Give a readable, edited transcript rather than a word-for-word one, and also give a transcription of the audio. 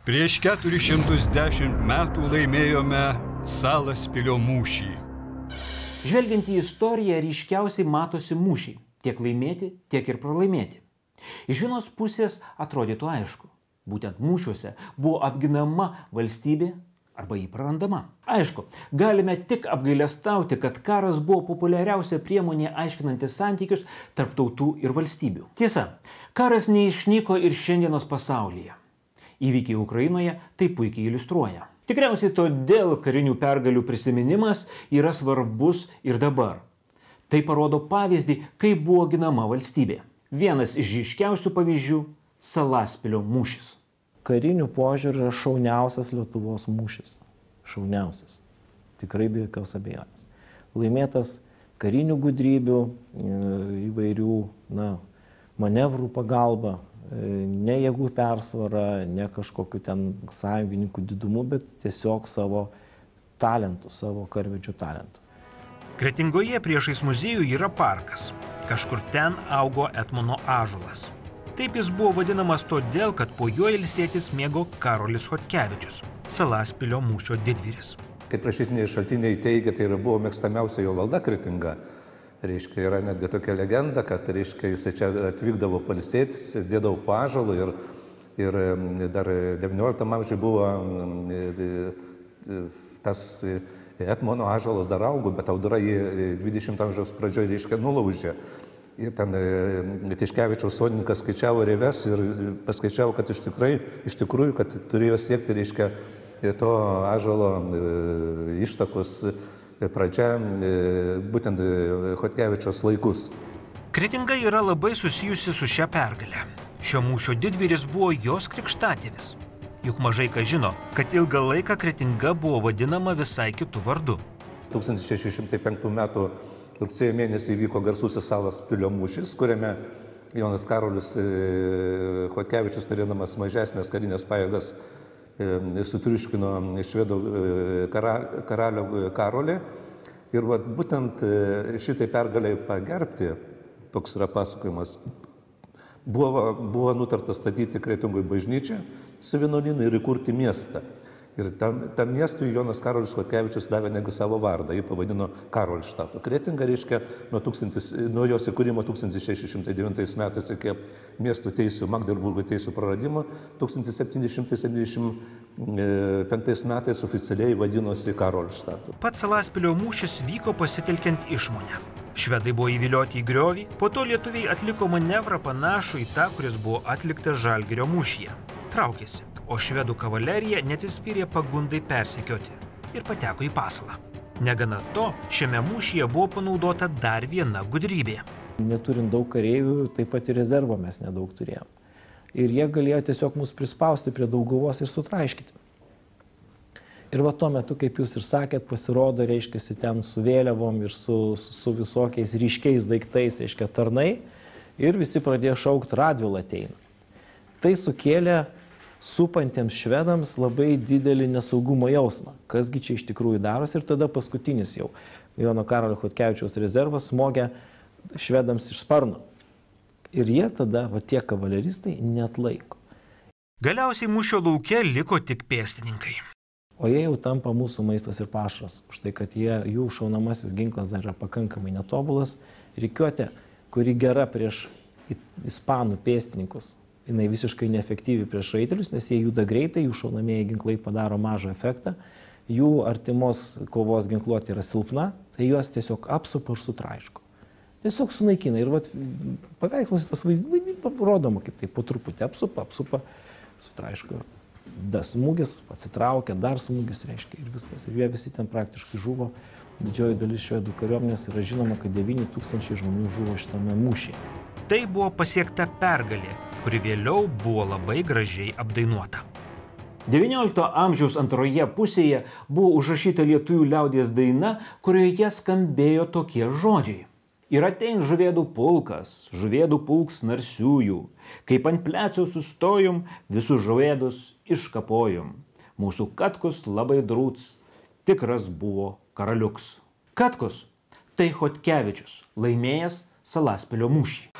Prieš 410 metų laimėjome Salaspilio mūšį. Žvelgiant į istoriją, ryškiausiai matosi mūšiai. Tiek laimėti, tiek ir pralaimėti. Iš vienos pusės atrodytų aišku. Būtent mūšiuose buvo apginama valstybė arba jį prarandama. Aišku, galime tik apgailestauti, kad karas buvo populiariausia priemonė aiškinanti santykius tarp tautų ir valstybių. Tiesa, karas neišnyko ir šiandienos pasaulyje. Įvykiai Ukrainoje tai puikiai iliustruoja. Tikriausiai todėl karinių pergalių prisiminimas yra svarbus ir dabar. Tai parodo pavyzdį, kaip buvo ginama valstybė. Vienas iš ryškiausių pavyzdžių – Salaspilio mūšis. Karinių požiūrių yra šauniausias Lietuvos mūšis. Šauniausias. Tikrai be jokios abejonės. Laimėtas karinių gudrybių, įvairių manevrų pagalba, ne jėgų persvara, ne kažkokiu ten sąjungininkų didumu, bet tiesiog savo talentų, savo karvedžių talentų. Kretingoje priešais muziejų yra parkas. Kažkur ten augo Etmono ąžuolas. Taip jis buvo vadinamas todėl, kad po juo ilsėtis mėgo Karolis Chodkevičius, Salaspilio mūšio didvyris. Kaip rašytiniai šaltiniai teigia, tai buvo mėgstamiausia jo valda Kretinga. Reiškia, yra netgi tokia legenda, kad reiškia, jisai čia atvykdavo pailsėtis, dėdavo po ąžuolu ir dar 19 amžiuje buvo tas Etmono ąžuolas dar augo, bet audra jį 20 amžiaus pradžioje, reiškia, nulaužė. Ir ten Tiškevičiaus sodininkas skaičiavo rieves ir paskaičiavo, kad iš tikrųjų, kad turėjo siekti, reiškia, to ąžuolo ištakos pradžia būtent Chodkevičiaus laikus. Kretinga yra labai susijusi su šia pergale. Šio mūšio didvyris buvo jos krikštatėvis. Juk mažai kas žino, kad ilgą laiką Kretinga buvo vadinama visai kitu vardu. 1605 metų rugsėjo mėnesį vyko garsusis Salaspilio mūšis, kuriame Jonas Karolis Chodkevičius, turėdamas mažesnės karinės pajėgas, sutriuškino švedų karalių Karolį. Ir būtent šitai pergaliai pagerbti, toks yra pasakojimas, buvo nutarta statyti Kretingoj bažnyčią su vienuolynu ir įkurti miestą. Ir tam miestui Jonas Karolis Chodkevičius davė negi savo vardą, jį pavadino Karolštatu. Kretinga reiškia nuo jos įkūrimo 1609 metais iki miestų teisių, Magdeburgo teisių praradimo 1775 metais oficialiai vadinosi Karolštatu. Pats Salaspilio mūšis vyko pasitelkiant išmonę. Švedai buvo įvilioti į griovį, po to lietuviai atliko manevrą panašų į tą, kuris buvo atliktas Žalgirio mūšyje. Traukėsi. O švedų kavalerija neatsispyrė pagundai persekioti ir pateko į Pasalą. Negana to, šiame mūšyje buvo panaudota dar viena gudrybė. Neturint daug kareivių, taip pat ir rezervo mes nedaug turėjom. Ir jie galėjo tiesiog mus prispausti prie Dauguvos ir sutraiškyti. Ir tuo metu, kaip jūs ir sakėt, pasirodo, reiškiasi ten su vėliavom ir su visokiais ryškiais daiktais, reiškia tarnai, ir visi pradėjo šaukti Radvila ateina. Tai sukėlė supantiems švedams labai didelį nesaugumo jausmą. Kasgi čia iš tikrųjų darosi, ir tada paskutinis jau Jono Karolio Chodkevičiaus rezervas smogė švedams iš sparno. Ir jie tada, tie kavaleristai, neatlaiko. Galiausiai mūšio lauke liko tik pėstininkai. O jie jau tampa mūsų maistas ir pašaras. Už tai, kad jų šaunamasis ginklas dar yra pakankamai netobulas. Rikiuotė, kuri gera prieš ispanų pėstininkus, jinai visiškai neefektyvi prieš raitelius, nes jie juda greitai, jų šaunamieji ginklai padaro mažą efektą, jų artimos kovos ginkluotė yra silpna, tai juos tiesiog apsupa ir sutraiško. Tiesiog sunaikina. Ir paveikslas tas vaizdas rodoma, kaip tai po truputį apsupa, sutraiško. Smūgis, atsitraukia, dar smūgis, reiškia, ir viskas. Ir jie visi ten praktiškai žuvo. Didžioji dalis švedų kariuomenės yra žinoma, kad 9000 žmonių žuvo šitame mūšyje. Tai buvo pasiekta pergalė, kuri vėliau buvo labai gražiai apdainuota. XIX amžiaus antroje pusėje buvo užrašyta lietuvių liaudies daina, kurioje skambėjo tokie žodžiai. Ir atein žuvėdų pulkas, žuvėdų pulks narsiųjų, kaip ant plecio sustojom, visus žuvėdus iškapojom. Mūsų Katkus labai drūts, tikras buvo karaliuks. Katkus tai Chodkevičius, laimėjęs Salaspilio mūšį.